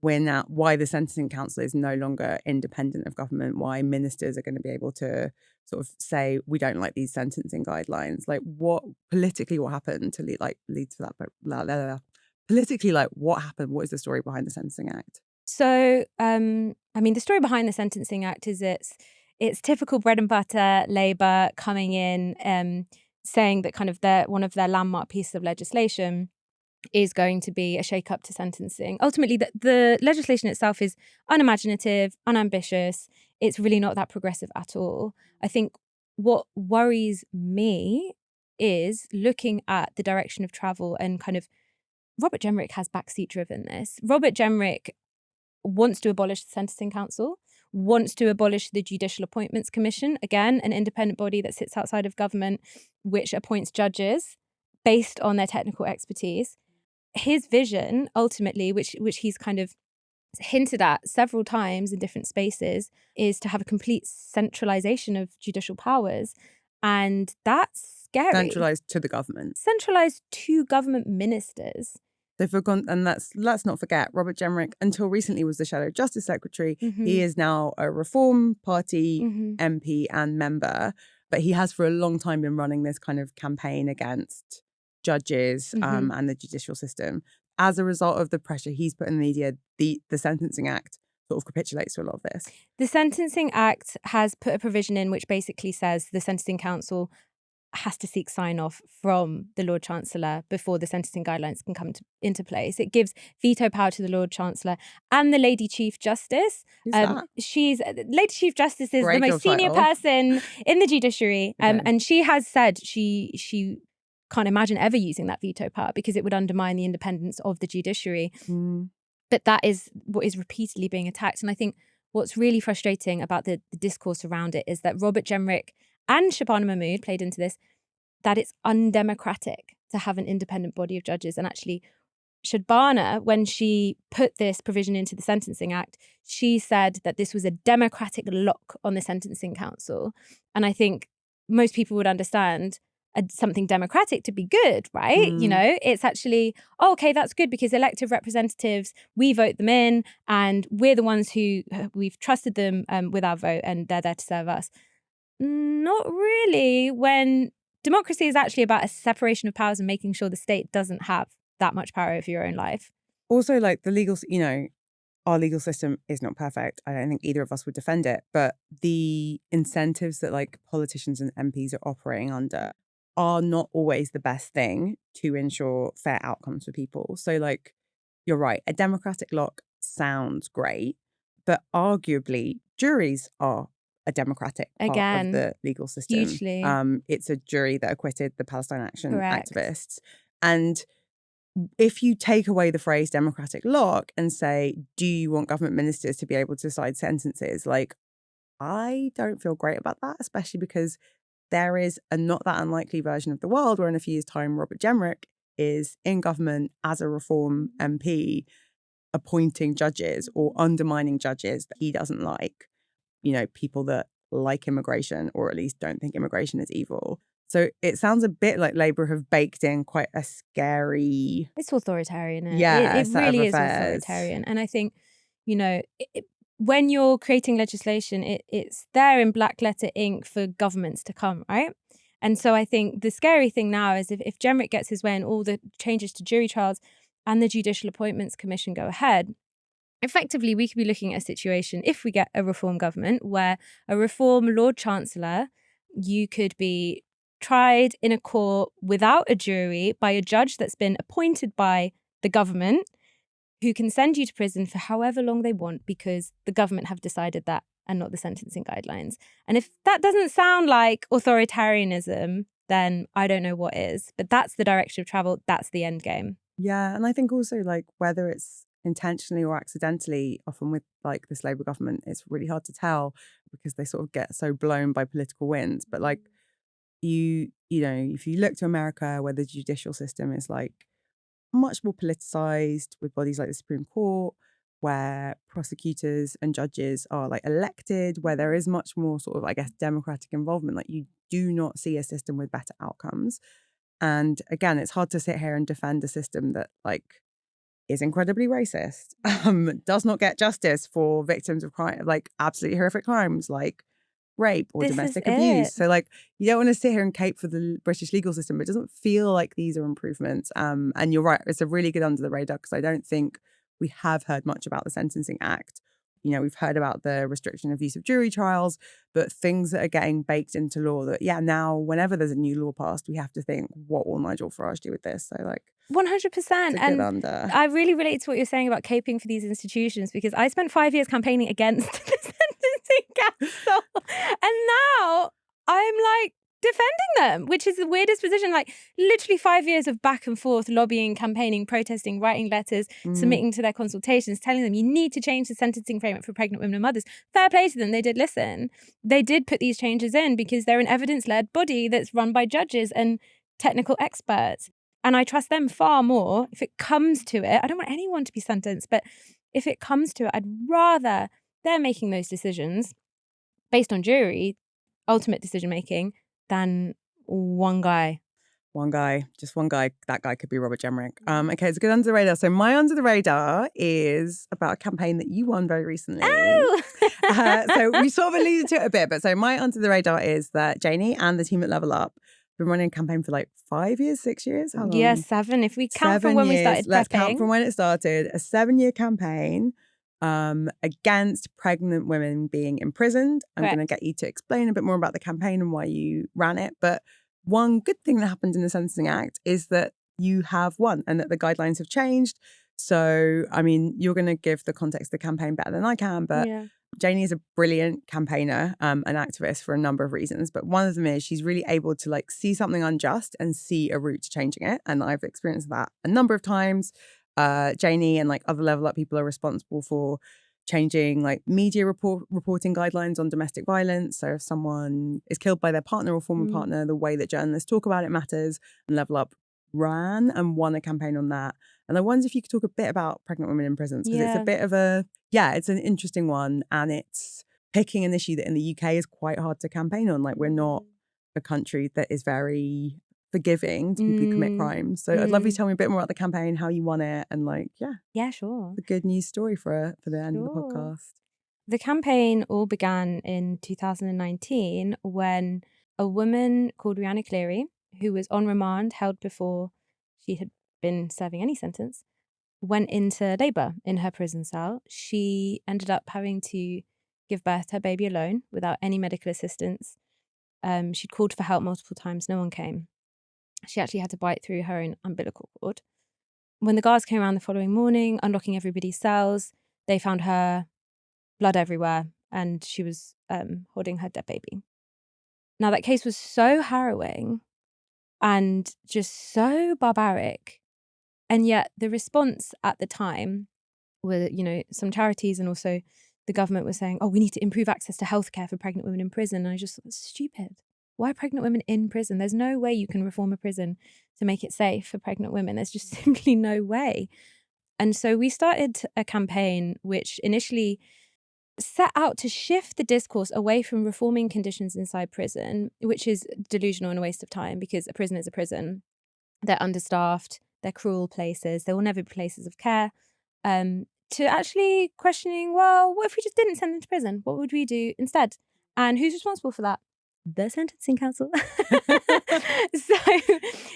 the Sentencing Council is no longer independent of government, why ministers are going to be able to sort of say, we don't like these sentencing guidelines. What happened to lead to that? Politically, what happened? What is the story behind the Sentencing Act? So, the story behind the Sentencing Act is it's typical bread and butter Labour coming in, saying that kind of one of their landmark pieces of legislation is going to be a shake-up to sentencing. Ultimately, the legislation itself is unimaginative, unambitious. It's really not that progressive at all. I think what worries me is looking at the direction of travel and kind of Robert Jenrick has backseat-driven this. Robert Jenrick wants to abolish the Sentencing Council, wants to abolish the Judicial Appointments Commission, again, an independent body that sits outside of government, which appoints judges based on their technical expertise. His vision, ultimately, which he's kind of hinted at several times in different spaces, is to have a complete centralisation of judicial powers. And that's scary. Centralised to the government. Centralised to government ministers. And let's not forget, Robert Jenrick, until recently, was the Shadow Justice Secretary. He is now a Reform Party MP and member, but he has for a long time been running this kind of campaign against judges and the judicial system. As a result of the pressure he's put in the media, the Sentencing Act sort of capitulates to a lot of this. The Sentencing Act has put a provision in which basically says the Sentencing Council has to seek sign-off from the Lord Chancellor before the sentencing guidelines can come into place. It gives veto power to the Lord Chancellor and the Lady Chief Justice. Who's that? Lady Chief Justice is the most senior person in the judiciary, and she has said she can't imagine ever using that veto power because it would undermine the independence of the judiciary. But that is what is repeatedly being attacked. And I think what's really frustrating about the discourse around it is that Robert Jenrick and Shabana Mahmood played into this, that it's undemocratic to have an independent body of judges. And actually, Shabana, when she put this provision into the Sentencing Act, she said that this was a democratic lock on the Sentencing Council. And I think most people would understand something democratic to be good, right? You know, it's actually, okay, that's good because elected representatives, we vote them in and we're the ones who we've trusted them with our vote and they're there to serve us. Not really, when democracy is actually about a separation of powers and making sure the state doesn't have that much power over your own life. Also, like the legal, you know, our legal system is not perfect. I don't think either of us would defend it, but the incentives that like politicians and MPs are operating under are not always the best thing to ensure fair outcomes for people. So like, you're right, a democratic lock sounds great, but arguably juries are a democratic part of the legal system. Hugely. It's a jury that acquitted the Palestine Action Correct. activists. And if you take away the phrase democratic lock and say, do you want government ministers to be able to decide sentences? Like, I don't feel great about that, especially because there is a not that unlikely version of the world where in a few years' time, Robert Jenrick is in government as a Reform MP, appointing judges or undermining judges that he doesn't like, you know, people that like immigration or at least don't think immigration is evil. So it sounds a bit like Labour have baked in quite a scary... It's authoritarian. Yeah, it really is authoritarian. And I think, you know, when you're creating legislation, it's there in black letter ink for governments to come, right? And so I think the scary thing now is if Jenrick gets his way and all the changes to jury trials and the Judicial Appointments Commission go ahead, effectively we could be looking at a situation, if we get a Reform government, where a Reform Lord Chancellor, you could be tried in a court without a jury by a judge that's been appointed by the government, who can send you to prison for however long they want because the government have decided that and not the sentencing guidelines. And if that doesn't sound like authoritarianism, then I don't know what is. But that's the direction of travel. That's the end game. Yeah, and I think also like whether it's intentionally or accidentally, often with like this Labour government, it's really hard to tell because they sort of get so blown by political winds. But like you know, if you look to America where the judicial system is like much more politicized with bodies like the Supreme Court, where prosecutors and judges are like elected, where there is much more sort of, I guess, democratic involvement, like you do not see a system with better outcomes. And again, it's hard to sit here and defend a system that like is incredibly racist, does not get justice for victims of crime, like absolutely horrific crimes like rape or domestic abuse. So like you don't want to sit here and cape for the British legal system, but it doesn't feel like these are improvements. And you're right, it's a really good under the radar because I don't think we have heard much about the Sentencing Act. You know, we've heard about the restriction of use of jury trials, but things that are getting baked into law that, yeah, now whenever there's a new law passed, we have to think, what will Nigel Farage do with this? So like 100%. And I really relate to what you're saying about caping for these institutions because I spent 5 years campaigning against the Sentencing Council. And now I'm like defending them, which is the weirdest position. Like literally 5 years of back and forth, lobbying, campaigning, protesting, writing letters, submitting to their consultations, telling them you need to change the sentencing framework for pregnant women and mothers. Fair play to them. They did listen. They did put these changes in because they're an evidence-led body that's run by judges and technical experts. And I trust them far more. If it comes to it, I don't want anyone to be sentenced, but if it comes to it, I'd rather they're making those decisions based on jury, ultimate decision-making, than one guy. One guy, just one guy. That guy could be Robert Jenrick. Okay, it's good under the radar. So my under the radar is about a campaign that you won very recently. Oh! So we sort of alluded to it a bit, but so my under the radar is that Janey and the team at Level Up been running a campaign for like 5 years, 6 years? How long? Yeah, 7. If we count from when we started prepping. Let's count from when it started. A 7-year campaign against pregnant women being imprisoned. I'm going to get you to explain a bit more about the campaign and why you ran it. But one good thing that happened in the Sentencing Act is that you have won and that the guidelines have changed. So, I mean, you're going to give the context of the campaign better than I can, but Janey is a brilliant campaigner, an activist for a number of reasons. But one of them is she's really able to like see something unjust and see a route to changing it. And I've experienced that a number of times. Janey and like other Level Up people are responsible for changing like media reporting guidelines on domestic violence. So if someone is killed by their partner or former partner, the way that journalists talk about it matters. And Level Up ran and won a campaign on that. And I wonder if you could talk a bit about pregnant women in prisons, because it's a bit of it's an interesting one, and it's picking an issue that in the UK is quite hard to campaign on. Like, we're not a country that is very forgiving to people who commit crimes. So I'd love you to tell me a bit more about the campaign, how you won it, and sure, the good news story for the end of the podcast. The campaign all began in 2019 when a woman called Rihanna Cleary, who was on remand, held before she had been serving any sentence, went into labour in her prison cell. She ended up having to give birth to her baby alone without any medical assistance. She'd called for help multiple times. No one came. She actually had to bite through her own umbilical cord. When the guards came around the following morning, unlocking everybody's cells, they found her blood everywhere, and she was holding her dead baby. Now, that case was so harrowing and just so barbaric. And yet the response at the time were, some charities and also the government was saying, oh, we need to improve access to healthcare for pregnant women in prison. And I just thought, that's stupid. Why are pregnant women in prison? There's no way you can reform a prison to make it safe for pregnant women. There's just simply no way. And so we started a campaign which initially set out to shift the discourse away from reforming conditions inside prison, which is delusional and a waste of time, because a prison is a prison. They're understaffed, they're cruel places, they will never be places of care, to actually questioning, well, what if we just didn't send them to prison? What would we do instead? And who's responsible for that? The Sentencing Council.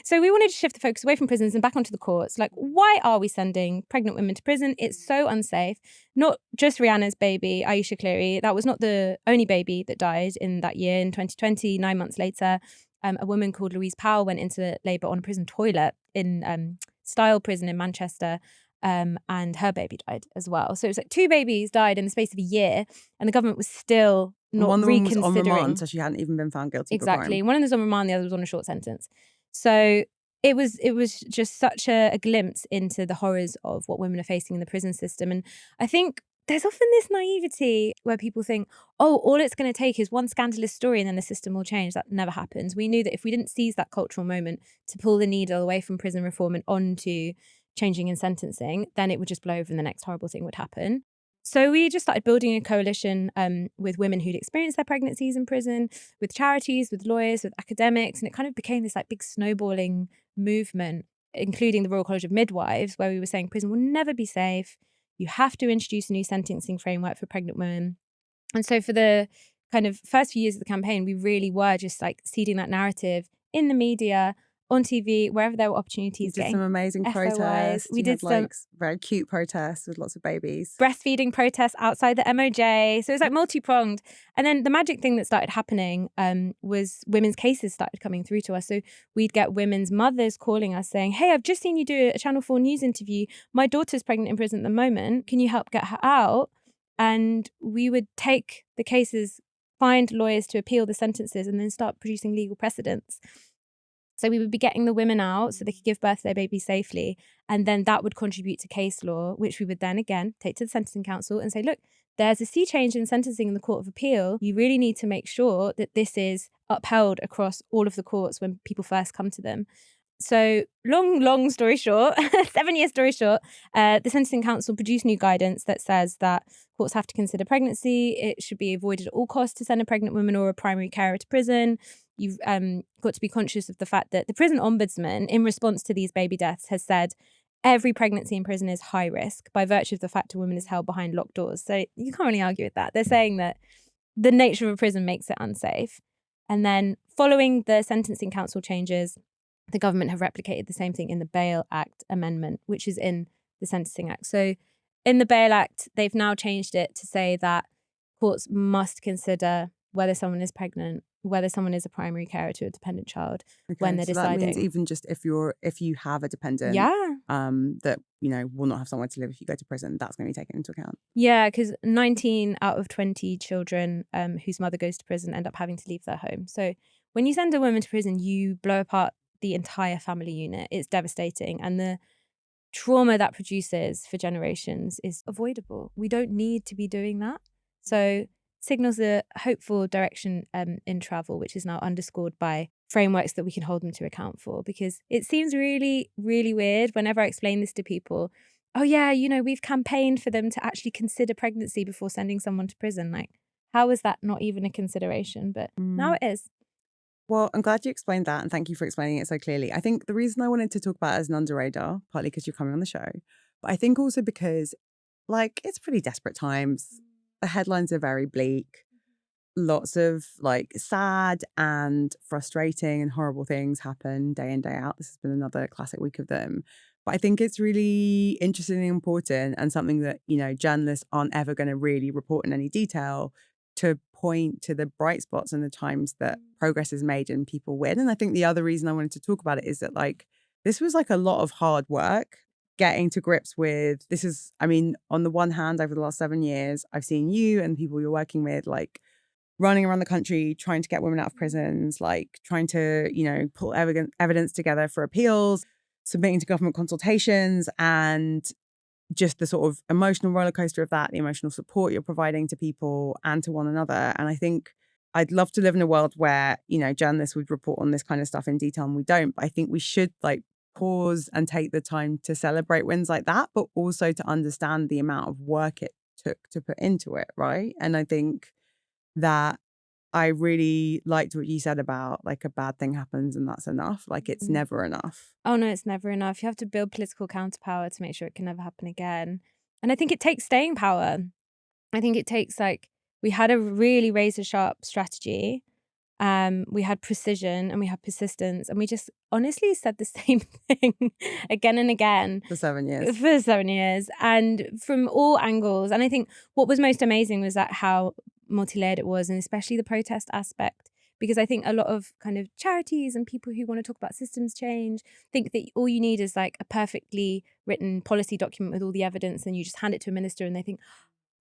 So we wanted to shift the focus away from prisons and back onto the courts. Like, why are we sending pregnant women to prison? It's so unsafe. Not just Rihanna's baby, Aisha Cleary. That was not the only baby that died in that year. In 2020, 9 months later, a woman called Louise Powell went into labour on a prison toilet in Style Prison in Manchester. And her baby died as well. So it was like 2 babies died in the space of a year, and the government was still not one of them reconsidering. was on remand, so she hadn't even been found guilty. Exactly. One of them was on remand, the other was on a short sentence. So it was just such a glimpse into the horrors of what women are facing in the prison system. And I think there's often this naivety where people think, oh, all it's going to take is one scandalous story and then the system will change. That never happens. We knew that if we didn't seize that cultural moment to pull the needle away from prison reform and onto changing in sentencing, then it would just blow over and the next horrible thing would happen. So we just started building a coalition with women who'd experienced their pregnancies in prison, with charities, with lawyers, with academics, and it kind of became this like big snowballing movement, including the Royal College of Midwives, where we were saying prison will never be safe. You have to introduce a new sentencing framework for pregnant women. And so for the kind of first few years of the campaign, we really were just like seeding that narrative in the media, on TV, wherever there were opportunities. We did some amazing protests. We did some very cute protests with lots of babies. Breastfeeding protests outside the MOJ. So it was like multi-pronged. And then the magic thing that started happening was women's cases started coming through to us. So we'd get women's mothers calling us saying, hey, I've just seen you do a Channel 4 News interview. My daughter's pregnant in prison at the moment. Can you help get her out? And we would take the cases, find lawyers to appeal the sentences, and then start producing legal precedents. So we would be getting the women out so they could give birth to their baby safely. And then that would contribute to case law, which we would then again take to the Sentencing Council and say, look, there's a sea change in sentencing in the Court of Appeal. You really need to make sure that this is upheld across all of the courts when people first come to them. So long story short, 7-year story short, the Sentencing Council produced new guidance that says that courts have to consider pregnancy. It should be avoided at all costs to send a pregnant woman or a primary carer to prison. You've got to be conscious of the fact that the prison ombudsman, in response to these baby deaths, has said every pregnancy in prison is high risk by virtue of the fact a woman is held behind locked doors. So you can't really argue with that. They're saying that the nature of a prison makes it unsafe. And then following the Sentencing Council changes, the government have replicated the same thing in the Bail Act amendment, which is in the Sentencing Act. So in the Bail Act, they've now changed it to say that courts must consider whether someone is pregnant, whether someone is a primary carer to a dependent child when they're deciding. That means even just if you have a dependent, that will not have somewhere to live if you go to prison, that's going to be taken into account. Yeah, because 19 out of 20 children whose mother goes to prison end up having to leave their home. So when you send a woman to prison, you blow apart the entire family unit. It's devastating, and the trauma that produces for generations is avoidable. We don't need to be doing that. So signals a hopeful direction in travel, which is now underscored by frameworks that we can hold them to account for. Because it seems really, really weird whenever I explain this to people. Oh yeah, we've campaigned for them to actually consider pregnancy before sending someone to prison. Like, how is that not even a consideration? But now it is. Well, I'm glad you explained that, and thank you for explaining it so clearly. I think the reason I wanted to talk about it as an under radar, partly because you're coming on the show, but I think also because, it's pretty desperate times. The headlines are very bleak. Lots of sad and frustrating and horrible things happen day in, day out. This has been another classic week of them. But I think it's really interesting and important, and something that, journalists aren't ever going to really report in any detail, to point to the bright spots and the times that progress is made and people win. And I think the other reason I wanted to talk about it is that this was a lot of hard work getting to grips with this. Is, on the one hand, over the last 7 years, I've seen you and people you're working with running around the country trying to get women out of prisons, trying to, pull evidence together for appeals, submitting to government consultations, and just the sort of emotional roller coaster of that, the emotional support you're providing to people and to one another. And I think I'd love to live in a world where, journalists would report on this kind of stuff in detail, and we don't. But I think we should pause and take the time to celebrate wins like that, but also to understand the amount of work it took to put into it, right? And I think that I really liked what you said about a bad thing happens and that's enough. It's never enough. Oh no, it's never enough. You have to build political counterpower to make sure it can never happen again. And I think it takes staying power. I think it takes we had a really razor sharp strategy. We had precision and we had persistence, and we just honestly said the same thing again and again. For 7 years. For 7 years, and from all angles. And I think what was most amazing was that how multi-layered it was, and especially the protest aspect, because I think a lot of kind of charities and people who want to talk about systems change think that all you need is a perfectly written policy document with all the evidence, and you just hand it to a minister and they think,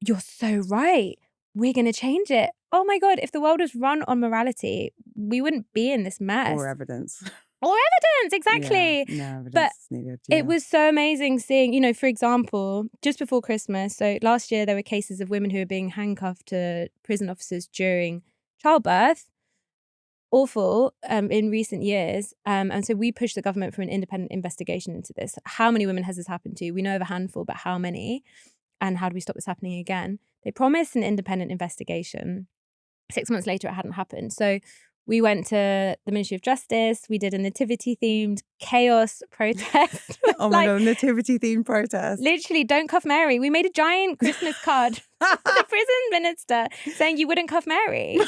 you're so right, we're going to change it. Oh my God, if the world was run on morality, we wouldn't be in this mess. Or evidence. Or evidence, exactly. Yeah, no evidence but is needed. It was so amazing seeing, for example, just before Christmas, so last year there were cases of women who were being handcuffed to prison officers during childbirth. Awful in recent years. And so we pushed the government for an independent investigation into this. How many women has this happened to? We know of a handful, but how many? And how do we stop this happening again? They promised an independent investigation. 6 months later, it hadn't happened. So we went to the Ministry of Justice. We did a nativity-themed chaos protest. Oh my God, nativity-themed protest. Literally, don't cuff Mary. We made a giant Christmas card for the prison minister saying you wouldn't cuff Mary.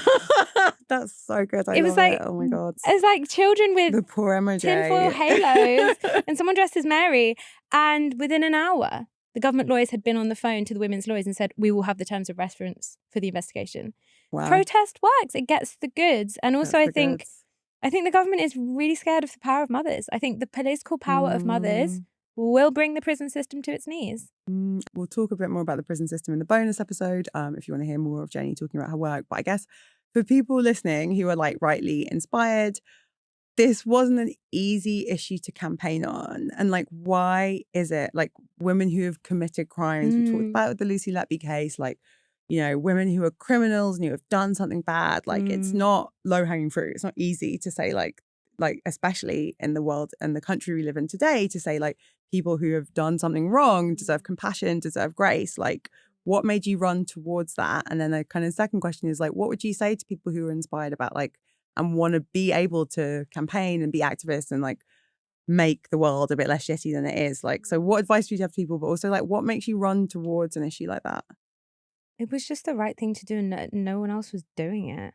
That's so good. I love it. Oh my God. It was children with the poor MOJ. tinfoil halos and someone dressed as Mary. And within an hour, the government lawyers had been on the phone to the women's lawyers and said, we will have the terms of reference for the investigation. Wow. Protest works. It gets the goods. And also I think the government is really scared of the power of mothers. I think the political power of mothers will bring the prison system to its knees. We'll talk a bit more about the prison system in the bonus episode if you want to hear more of Janey talking about her work. But I guess for people listening who are rightly inspired, this wasn't an easy issue to campaign on. And why is it? Women who have committed crimes, we talked about the Lucy Letby case, women who are criminals and who have done something bad. It's not low-hanging fruit. It's not easy to say especially in the world and the country we live in today, to say people who have done something wrong deserve compassion, deserve grace. What made you run towards that? And then the kind of second question is what would you say to people who are inspired about and want to be able to campaign and be activists and make the world a bit less shitty than it is? So what advice do you have to people, but also what makes you run towards an issue like that? It was just the right thing to do, and no one else was doing it.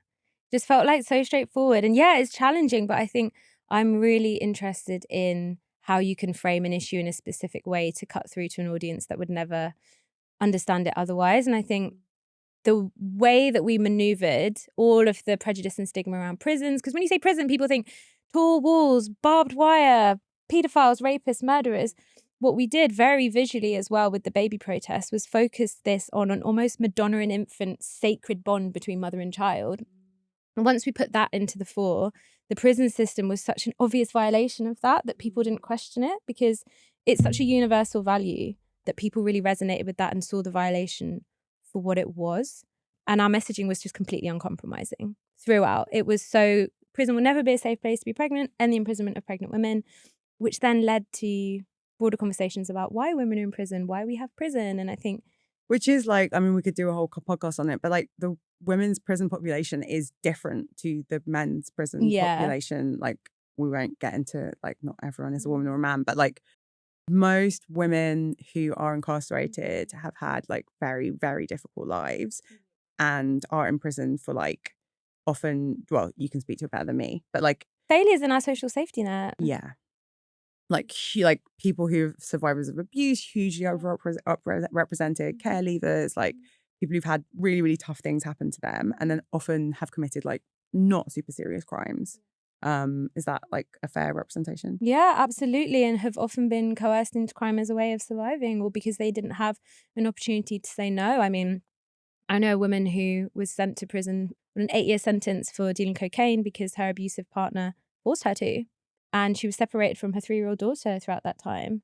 Just felt so straightforward. And yeah, it's challenging, but I think I'm really interested in how you can frame an issue in a specific way to cut through to an audience that would never understand it otherwise. And I think the way that we maneuvered all of the prejudice and stigma around prisons, because when you say prison, people think tall walls, barbed wire, pedophiles, rapists, murderers. What we did very visually as well with the baby protest was focus this on an almost Madonna and infant sacred bond between mother and child. And once we put that into the fore, the prison system was such an obvious violation of that people didn't question it, because it's such a universal value that people really resonated with that and saw the violation for what it was. And our messaging was just completely uncompromising throughout. It was so, prison will never be a safe place to be pregnant, and the imprisonment of pregnant women, which then led to broader conversations about why women are in prison, why we have prison. And I think, which is like, I mean, we could do a whole podcast on it, but like the women's prison population is different to the men's prison population. Like, we won't get into, like, not everyone is a woman or a man, but like most women who are incarcerated have had like very, very difficult lives and are in prison for like often, well, you can speak to it better than me, but like failures in our social safety net. Yeah. Like people who are survivors of abuse, hugely overrepresented, care leavers, like people who've had really, really tough things happen to them and then often have committed like not super serious crimes. Is that like a fair representation? Yeah, absolutely. And have often been coerced into crime as a way of surviving, or because they didn't have an opportunity to say no. I mean, I know a woman who was sent to prison on an 8-year sentence for dealing cocaine because her abusive partner forced her to. And she was separated from her 3-year-old daughter throughout that time.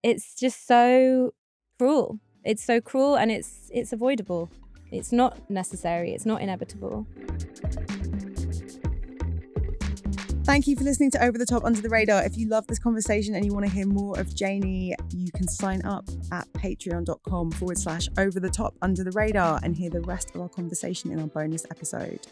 It's just so cruel. It's so cruel, and it's avoidable. It's not necessary. It's not inevitable. Thank you for listening to Over the Top Under the Radar. If you love this conversation and you want to hear more of Janey, you can sign up at patreon.com/over the top under the radar and hear the rest of our conversation in our bonus episode.